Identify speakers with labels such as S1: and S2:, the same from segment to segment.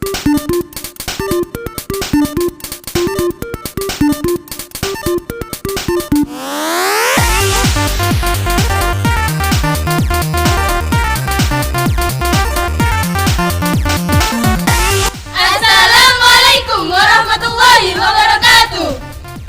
S1: Assalamualaikum warahmatullahi wabarakatuh.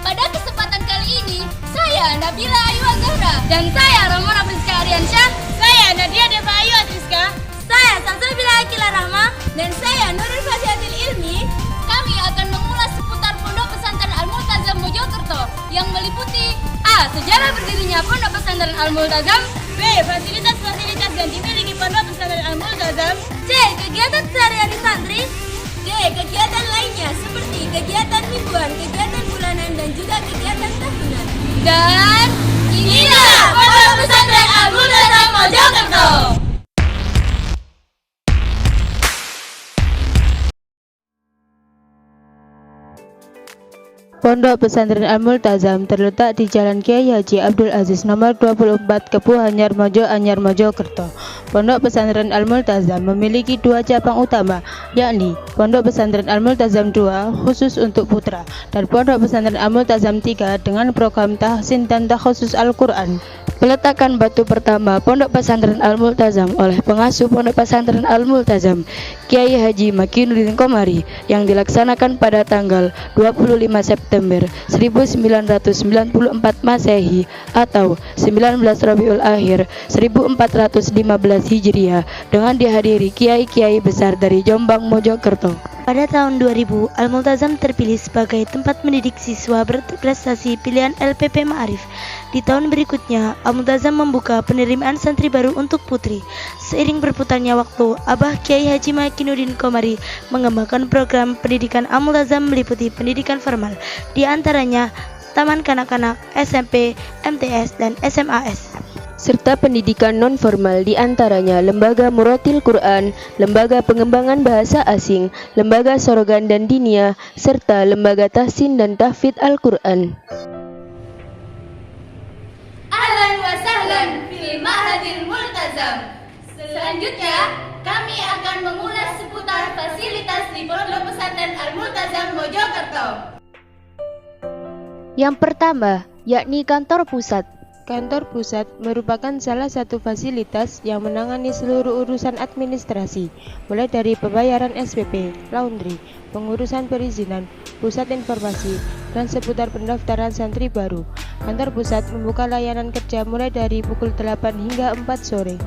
S1: Pada kesempatan kali ini, saya Nabila Ayu Azhara dan saya Romana Priska Aryansyah. Saya Nadia Deva Ayu Atriska. Saya Salsabila Akila Rahma dan saya Nurul Fadiatil Ilmi. Kami akan mengulas seputar Pondok Pesantren Al-Multazam Mojokerto yang meliputi A. Sejarah berdirinya Pondok Pesantren Al-Multazam, B. Fasilitas-fasilitas yang dimiliki Pondok Pesantren Al-Multazam, C. Kegiatan sehari-hari santri, D. Kegiatan lainnya seperti kegiatan mingguan, kegiatan bulanan, dan juga kegiatan tahunan. Dan inilah Pondok Pesantren Al-Multazam Mojokerto.
S2: Pondok Pesantren Al-Multazam terletak di Jalan Kiai Haji Abdul Aziz nomor 24 Kepuh Anyar Mojokerto. Pondok Pesantren Al-Multazam memiliki dua cabang utama, yakni Pondok Pesantren Al-Multazam 2 khusus untuk putra dan Pondok Pesantren Al-Multazam 3 dengan program tahsin dan takhusus Al-Quran. Peletakan batu pertama Pondok Pesantren Al-Multazam oleh pengasuh Pondok Pesantren Al-Multazam, Kiai Haji Makinuddin Komari, yang dilaksanakan pada tanggal 25 September 1994 Masehi atau 19 Rabiul Akhir 1415 Hijriah dengan dihadiri kiai-kiai besar dari Jombang Mojokerto.
S3: Pada tahun 2000, Al-Multazam terpilih sebagai tempat mendidik siswa berprestasi pilihan LPP Ma'arif. Di tahun berikutnya, Al-Multazam membuka penerimaan santri baru untuk putri. Seiring berputarnya waktu, Abah Kiai Haji Makinuddin Komari mengembangkan program pendidikan Al-Multazam meliputi pendidikan formal, di antaranya Taman Kanak-kanak, SMP, MTS, dan SMAS.
S2: Serta pendidikan non-formal di antaranya Lembaga Murotil Quran, Lembaga Pengembangan Bahasa Asing, Lembaga Sorogan dan Dinia, serta Lembaga Tahsin dan Tahfidz Al-Quran.
S1: Ahlan wa sahlan fil Ma'hadil Multazam. Selanjutnya, kami akan mengulas seputar fasilitas di Pondok Pesantren Al-Multazam Mojokerto.
S4: Yang pertama, yakni kantor pusat.
S2: Kantor pusat merupakan salah satu fasilitas yang menangani seluruh urusan administrasi, mulai dari pembayaran SPP, laundry, pengurusan perizinan, pusat informasi, dan seputar pendaftaran santri baru. Kantor pusat membuka layanan kerja mulai dari pukul 8 hingga 4 sore.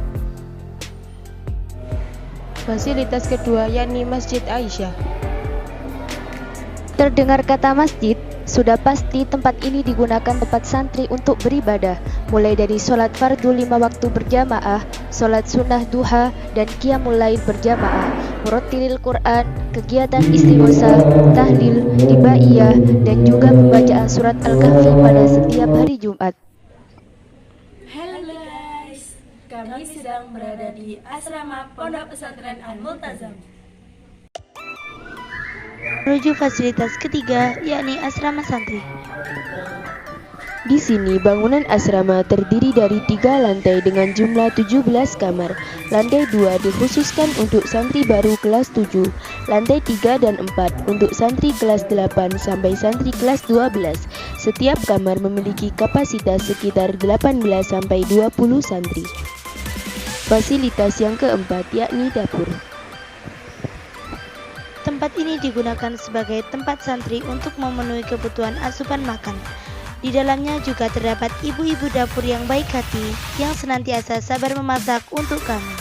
S2: Fasilitas kedua yakni Masjid Aisyah.
S4: Terdengar kata masjid, sudah pasti tempat ini digunakan tempat santri untuk beribadah, mulai dari sholat fardu 5 waktu berjamaah, sholat sunnah duha, dan qiyamul lail berjamaah, murattilil Quran, kegiatan istighosah, tahlil, tibaiyah, dan juga pembacaan surat Al-Kahfi pada setiap hari Jumat.
S5: Halo guys, kami sedang berada di asrama Pondok Pesantren Al-Multazam.
S3: Menuju fasilitas ketiga, yakni asrama santri.
S2: Di sini bangunan asrama terdiri dari 3 lantai dengan jumlah 17 kamar. Lantai 2 dikhususkan untuk santri baru kelas 7, lantai 3 dan 4 untuk santri kelas 8 sampai santri kelas 12. Setiap kamar memiliki kapasitas sekitar 18 sampai 20 santri. Fasilitas yang keempat yakni dapur.
S3: Tempat ini digunakan sebagai tempat santri untuk memenuhi kebutuhan asupan makan. Di dalamnya juga terdapat ibu-ibu dapur yang baik hati yang senantiasa sabar memasak untuk kami.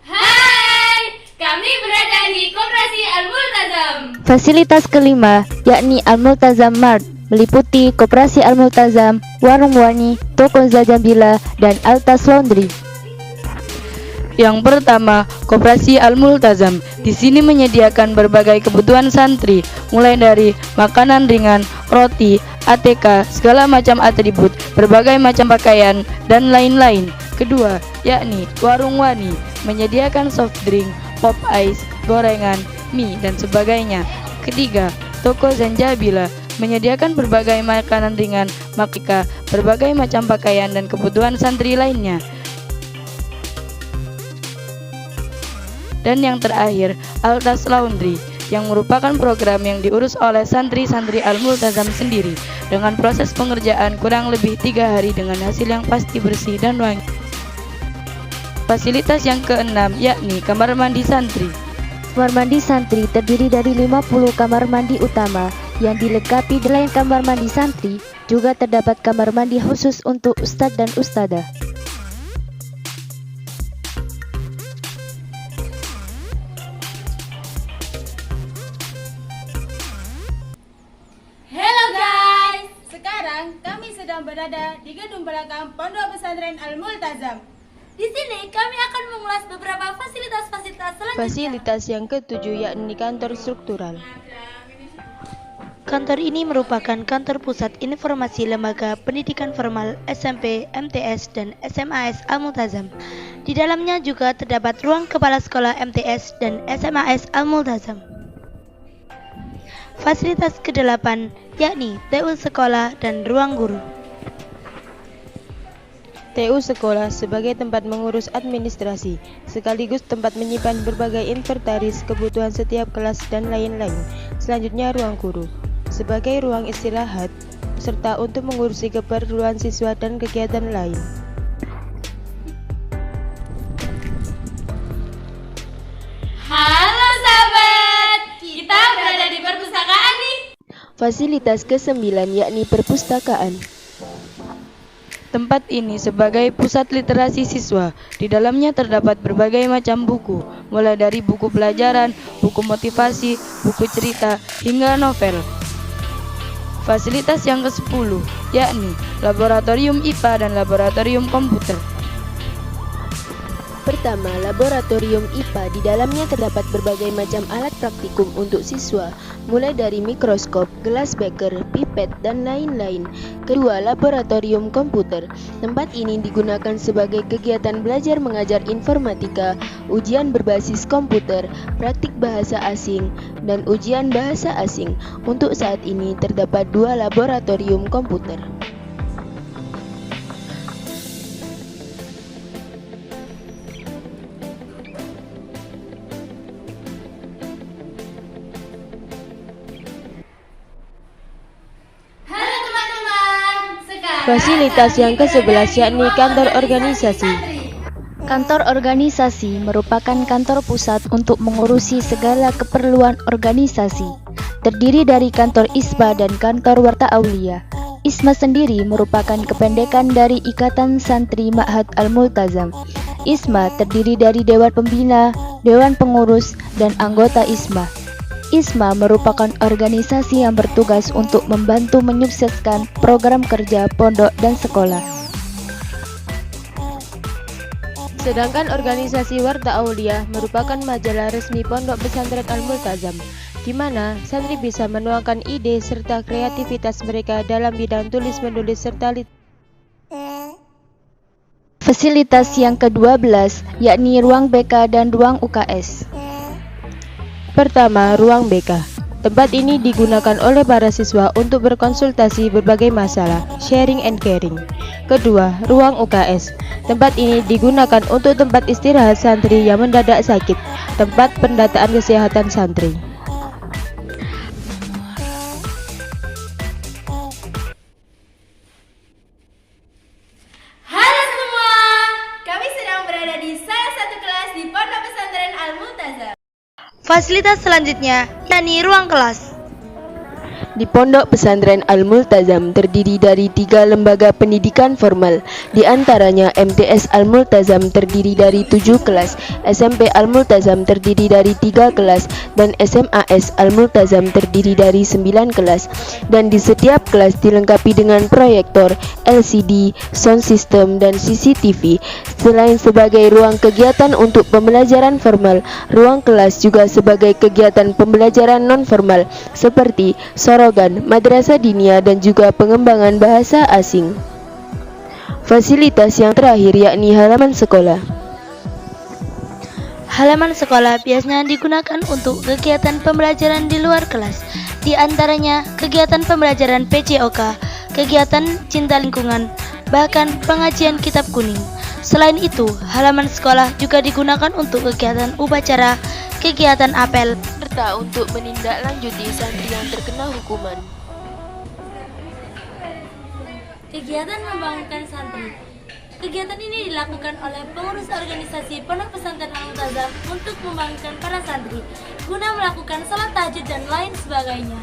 S1: Hai, kami berada di Koperasi Al-Multazam.
S4: Fasilitas kelima, yakni Al-Multazam Mart, meliputi Koperasi Al-Multazam, Warung Wani, Toko Zajabila, dan Altas Laundry.
S2: Yang pertama, Koperasi Al-Multazam. Di sini menyediakan berbagai kebutuhan santri, mulai dari makanan ringan, roti, ATK, segala macam atribut, berbagai macam pakaian, dan lain-lain. Kedua, yakni Warung Wani, menyediakan soft drink, pop ice, gorengan, mie, dan sebagainya. Ketiga, Toko Zanjabila, menyediakan berbagai makanan ringan, makika, berbagai macam pakaian dan kebutuhan santri lainnya. Dan yang terakhir, Altas Laundry, yang merupakan program yang diurus oleh santri-santri Al-Multazam sendiri, dengan proses pengerjaan kurang lebih 3 hari dengan hasil yang pasti bersih dan wangi. Fasilitas yang keenam yakni kamar mandi santri.
S4: Kamar mandi santri terdiri dari 50 kamar mandi utama yang dilengkapi dengan kamar mandi santri. Juga terdapat kamar mandi khusus untuk ustadz dan ustadzah.
S1: Hello guys, sekarang kami sedang berada di gedung belakang Pondok Pesantren Al-Multazam. Di sini kami akan mengulas beberapa fasilitas-fasilitas selanjutnya.
S2: Fasilitas yang ketujuh yakni kantor struktural.
S3: Kantor ini merupakan kantor pusat informasi lembaga pendidikan formal SMP, MTS, dan SMAS Al-Multazam. Di dalamnya juga terdapat ruang kepala sekolah MTS dan SMAS Al-Multazam. Fasilitas ke-8 yakni TU sekolah dan ruang guru.
S2: TU sekolah sebagai tempat mengurus administrasi, sekaligus tempat menyimpan berbagai inventaris kebutuhan setiap kelas dan lain-lain. Selanjutnya ruang guru, sebagai ruang istirahat, serta untuk mengurusi keperluan siswa dan kegiatan lain.
S1: Halo sahabat, kita berada di perpustakaan nih.
S4: Fasilitas ke-9 yakni perpustakaan.
S2: Tempat ini sebagai pusat literasi siswa. Di dalamnya terdapat berbagai macam buku, mulai dari buku pelajaran, buku motivasi, buku cerita, hingga novel. Fasilitas yang ke-10 yakni laboratorium IPA dan laboratorium komputer.
S4: Pertama, laboratorium IPA. Di dalamnya terdapat berbagai macam alat praktikum untuk siswa, mulai dari mikroskop, gelas beker, pipet, dan lain-lain. Kedua, laboratorium komputer. Tempat ini digunakan sebagai kegiatan belajar mengajar informatika, ujian berbasis komputer, praktik bahasa asing, dan ujian bahasa asing. Untuk saat ini terdapat 2 laboratorium komputer.
S1: Halo teman-teman, sekarang
S2: Fasilitas yang ke-11 yakni kantor organisasi.
S4: Kantor organisasi merupakan kantor pusat untuk mengurusi segala keperluan organisasi. Terdiri dari kantor ISMA dan kantor Warta Aulia. ISMA sendiri merupakan kependekan dari Ikatan Santri Ma'had Al-Multazam. ISMA terdiri dari Dewan Pembina, Dewan Pengurus, dan anggota ISMA. ISMA merupakan organisasi yang bertugas untuk membantu menyukseskan program kerja pondok dan sekolah.
S2: Sedangkan organisasi Warta Aulia merupakan majalah resmi Pondok Pesantren Al-Multazam, di mana santri bisa menuangkan ide serta kreativitas mereka dalam bidang tulis-menulis serta
S4: Fasilitas yang ke-12 yakni ruang BK dan ruang UKS.
S2: Pertama, ruang BK. Tempat ini digunakan oleh para siswa untuk berkonsultasi berbagai masalah, sharing and caring. Kedua, ruang UKS. Tempat ini digunakan untuk tempat istirahat santri yang mendadak sakit, tempat pendataan kesehatan santri.
S1: Halo semua, kami sedang berada di salah satu kelas di Pondok Pesantren Al-Multazam.
S3: Fasilitas selanjutnya yakni ruang kelas.
S4: Di Pondok Pesantren Al-Multazam terdiri dari 3 lembaga pendidikan formal. Di antaranya MTS Al-Multazam terdiri dari 7 kelas, SMP Al-Multazam terdiri dari 3 kelas, dan SMAS Al-Multazam terdiri dari 9 kelas. Dan di setiap kelas dilengkapi dengan proyektor, LCD, sound system, dan CCTV. Selain sebagai ruang kegiatan untuk pembelajaran formal, ruang kelas juga sebagai kegiatan pembelajaran non-formal seperti sorogan, madrasah diniyah, dan juga pengembangan bahasa asing. Fasilitas yang terakhir yakni halaman sekolah.
S3: Halaman sekolah biasanya digunakan untuk kegiatan pembelajaran di luar kelas. di antaranya kegiatan pembelajaran PJOK, kegiatan cinta lingkungan, bahkan pengajian kitab kuning. Selain itu, halaman sekolah juga digunakan untuk kegiatan upacara, kegiatan apel,
S4: serta untuk menindaklanjuti santri yang terkena hukuman.
S5: Kegiatan membangunkan santri. Kegiatan ini dilakukan oleh pengurus organisasi Pondok Pesantren Al-Multazam untuk membangunkan para santri guna melakukan sholat tahajud dan lain sebagainya.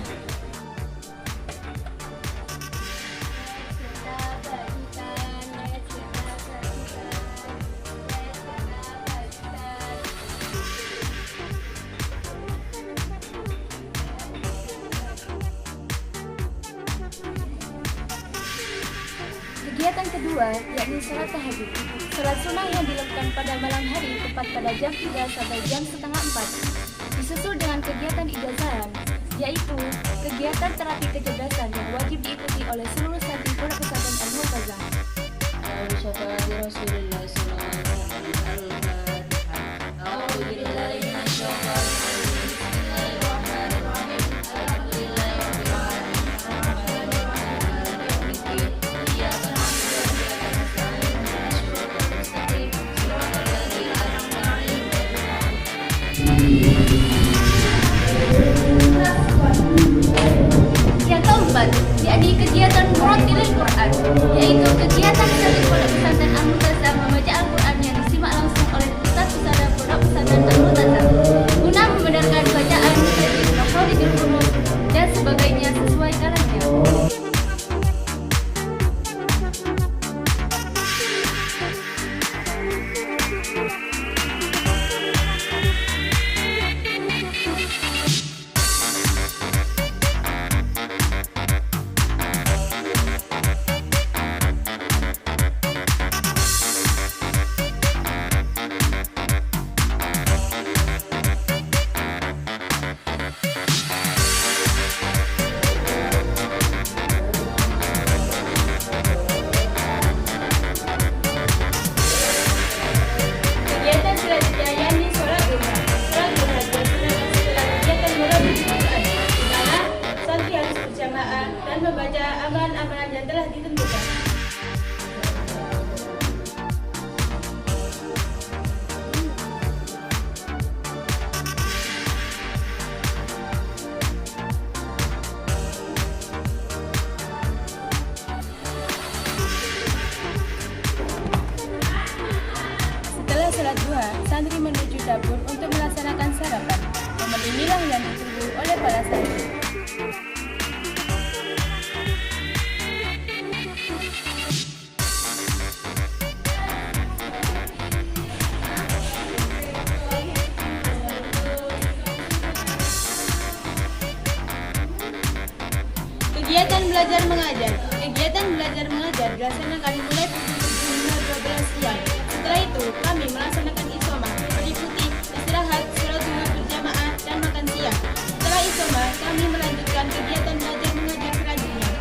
S1: Kegiatan kedua yakni sholat tahajud. Sholat sunnah yang dilakukan pada malam hari tepat pada jam 3 sampai jam setengah 4. Disusul dengan kegiatan ijazahan, yaitu kegiatan terapi kecerdasan yang wajib diikuti oleh seluruh santri Pondok Pesantren Al-Multazam. Yang keempat, yakni kegiatan murattilil Quran, yaitu kegiatan santri Pondok Pesantren Al-Multazam membaca Al-Quran yang disimak langsung oleh Ustaz Pusada Pondok Pesantren Al-Multazam guna membenarkan bacaan Makharijul Huruf dan sebagainya sesuai kalanya. Kegiatan selanjutnya yakni sholat duha. Sholat duha dilaksanakan setelah kegiatan murattilil Quran, di mana santri harus berjamaah dan membaca amalan-amalan yang telah ditentukan. Setelah sholat duha, santri menuju dapur untuk melaksanakan sarapan. Momen inilah yang ditunggu oleh para santri. Kegiatan belajar mengajar. Kegiatan belajar mengajar dilaksanakan mulai pukul 7 hingga 12 siang. Setelah itu, kami melaksanakan isomah, meliputi istirahat, sholat duha berjamaah, dan makan siang. Setelah isomah, kami melanjutkan kegiatan belajar mengajar selanjutnya.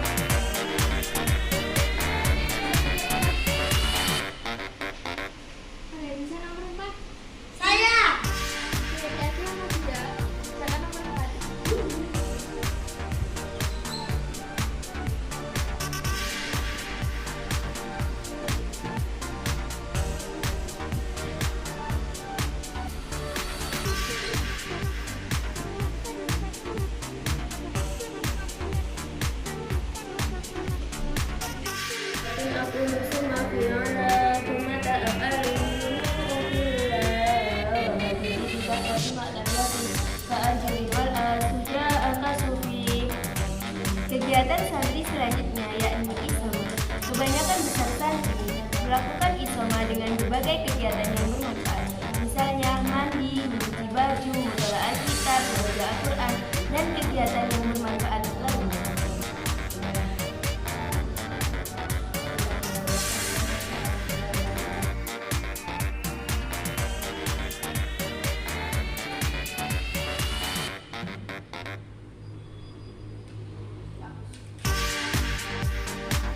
S1: Kegiatan santri selanjutnya yakni isoma. Kebanyakan besar santri melakukan isoma dengan berbagai kegiatan yang bermanfaat. Misalnya mandi, mencuci baju, menelaah kitab, membaca Al-Quran, dan kegiatan yang bermanfaat lainnya.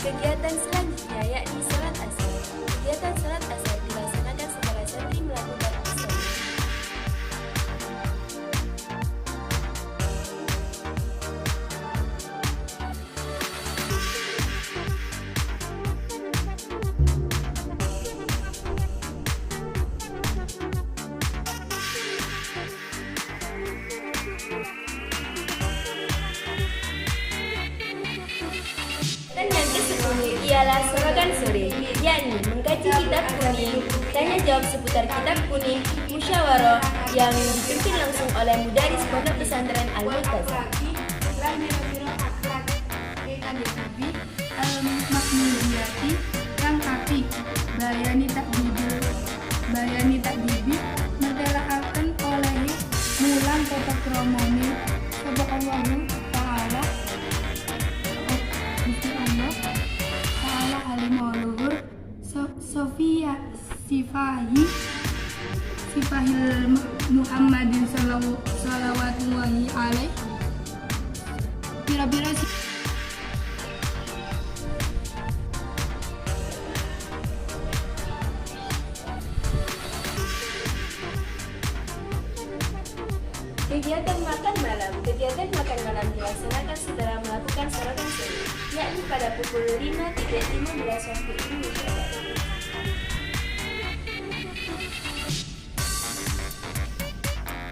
S1: Kegiatan selanjutnya yakni sholat asar. Kegiatan sholat asar dilaksanakan setelah santri melakukan isoma.
S5: adalah Sorogan Sore, yakni mengkaji kitab kuning, tanya jawab seputar kitab kuning, musyawarah yang dipimpin langsung oleh Mudaris Pondok Pesantren Al-Multazam.
S6: Al-Makmuliyati Kang Kapi Bayani tak bibi Mertelaaken oleh Mulan Toto Kromoni Sebab Allahu Ta'ala Gusti Allah Ta'ala Halimoluhur Sofia Sifahil Muhammadin Salawatullahi alaih Bira-bira
S5: Kegiatan makan malam dilaksanakan setelah melakukan sorogan sore, yakni pada pukul 5.15 waktu Indonesia Barat.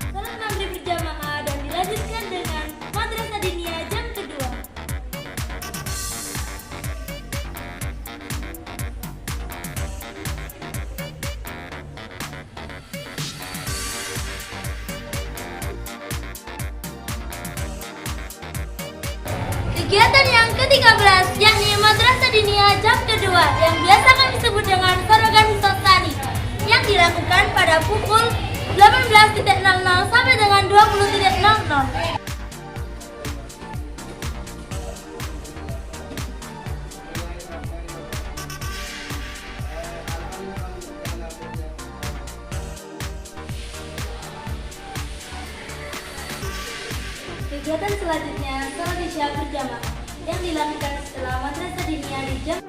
S5: Salat maghrib berjamaah dan dilanjutkan dengan madrasah diniyah jam kedua. Kegiatan yang ke-13 yakni Madrasah Diniyah jam kedua yang biasa kami sebut dengan Sorogan Sosani yang dilakukan pada pukul 18.00 sampai dengan 20.00. Kegiatan selanjutnya salat isya berjamaah yang dilakukan setelah madrasah diniyah di jam.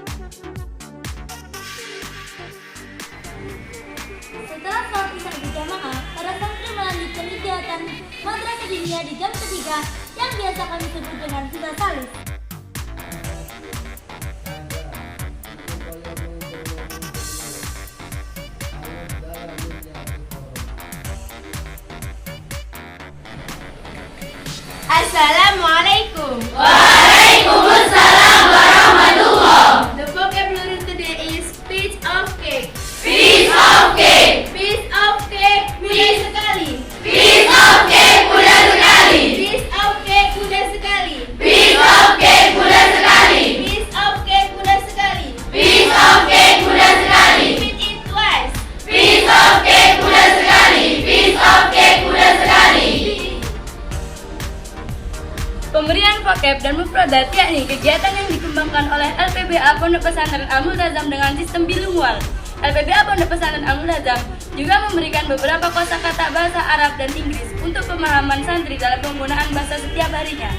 S5: Setelah salat isya berjamaah, para santri melanjutkan kegiatan madrasah diniyah di jam ketiga yang biasa kami sebut dengan sisa salis. Assalamualaikum.
S1: Waalaikumsalam warahmatullah.
S5: The vocabulary today is piece of cake.
S1: Piece of cake.
S5: Piece of cake mudah sekali.
S1: Piece of cake mudah sekali.
S5: Piece of cake mudah sekali.
S1: Piece of cake mudah sekali.
S5: Piece of cake mudah sekali.
S1: Piece of cake mudah sekali.
S5: Repeat it twice.
S1: Piece of cake mudah sekali. Piece of cake mudah sekali.
S2: Pemberian vocab dan mufradat yakni kegiatan yang dikembangkan oleh LPBA Pondok Pesantren Al-Multazam dengan sistem bilingual. LPBA Pondok Pesantren Al-Multazam juga memberikan beberapa kosakata bahasa Arab dan Inggris untuk pemahaman santri dalam penggunaan bahasa setiap harinya.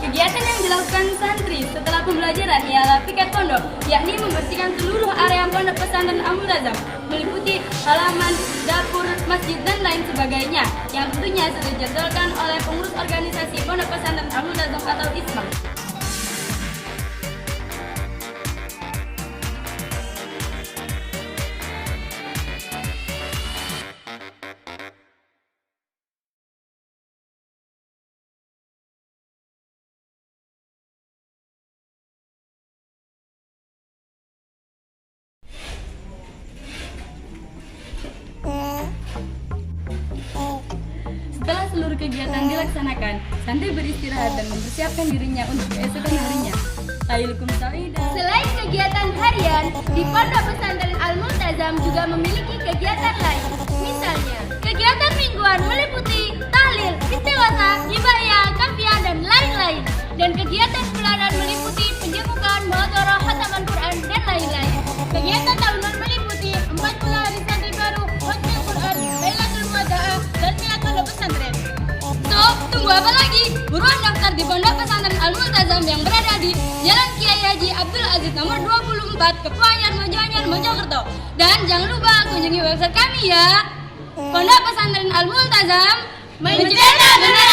S2: Kegiatan yang dilakukan santri setelah pembelajaran ialah piket pondok, yakni membersihkan seluruh area pondok pesantren Al-Multazam, meliputi halaman, dapur, masjid, dan lain sebagainya, yang tentunya sudah dijadwalkan oleh pengurus organisasi pondok pesantren Al-Multazam atau ISMA. Setelah seluruh kegiatan dilaksanakan, santri beristirahat dan mempersiapkan dirinya untuk keesokan harinya. Ayyukum sa'idah.
S1: Selain kegiatan harian, di Pondok Pesantren Al-Multazam juga memiliki kegiatan lain. Misalnya, kegiatan mingguan meliputi tahlil, istighosah, ibadah, kafiah, dan lain-lain. Dan kegiatan bulanan meliputi penjemukan, muhadharah, khataman Quran, dan lain-lain. Kegiatan tahunan meliputi 40 hari santri baru, khatmul Quran, Lailatul Muwada'ah, dan Milad Pondok Pesantren. So, tunggu apa lagi? Buruan daftar di Pondok Pesantren Al-Multazam yang berada di Jalan Kiai Haji Abdul Aziz nomor 24, Kepuanyar Mojoanyar, Mojokerto. Dan jangan lupa kunjungi website kami ya. Pondok Pesantren Al-Multazam mencetak generasi